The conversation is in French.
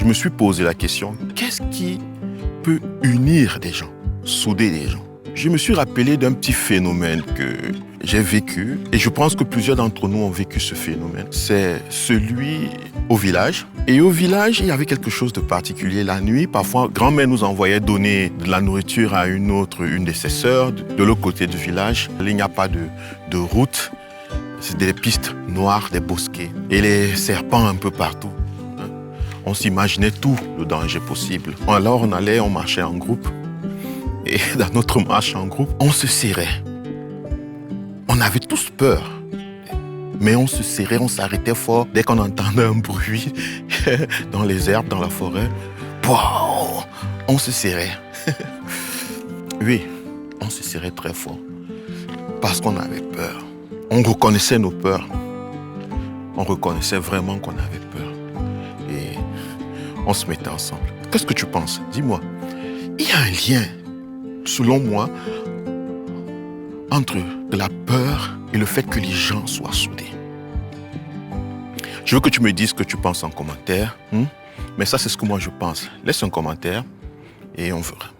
je me suis posé la question, qu'est-ce qui peut unir des gens, souder des gens? Je me suis rappelé d'un petit phénomène que j'ai vécu et je pense que plusieurs d'entre nous ont vécu ce phénomène. C'est celui au village. Et au village, il y avait quelque chose de particulier. La nuit, parfois, grand-mère nous envoyait donner de la nourriture à une de ses sœurs de l'autre côté du village. Il n'y a pas de route. C'est des pistes noires, des bosquets et les serpents un peu partout. On s'imaginait tout le danger possible. Alors on marchait en groupe. Et dans notre marche en groupe, on se serrait. On avait tous peur. Mais on se serrait, on s'arrêtait fort dès qu'on entendait un bruit dans les herbes, dans la forêt. Wow, on se serrait. Oui, on se serrait très fort. Parce qu'on avait peur. On reconnaissait nos peurs. On reconnaissait vraiment qu'on avait peur. Et on se mettait ensemble. Qu'est-ce que tu penses? Dis-moi. Il y a un lien, selon moi, entre la peur et le fait que les gens soient soudés. Je veux que tu me dises ce que tu penses en commentaire. Mais ça, c'est ce que moi je pense. Laisse un commentaire et on verra.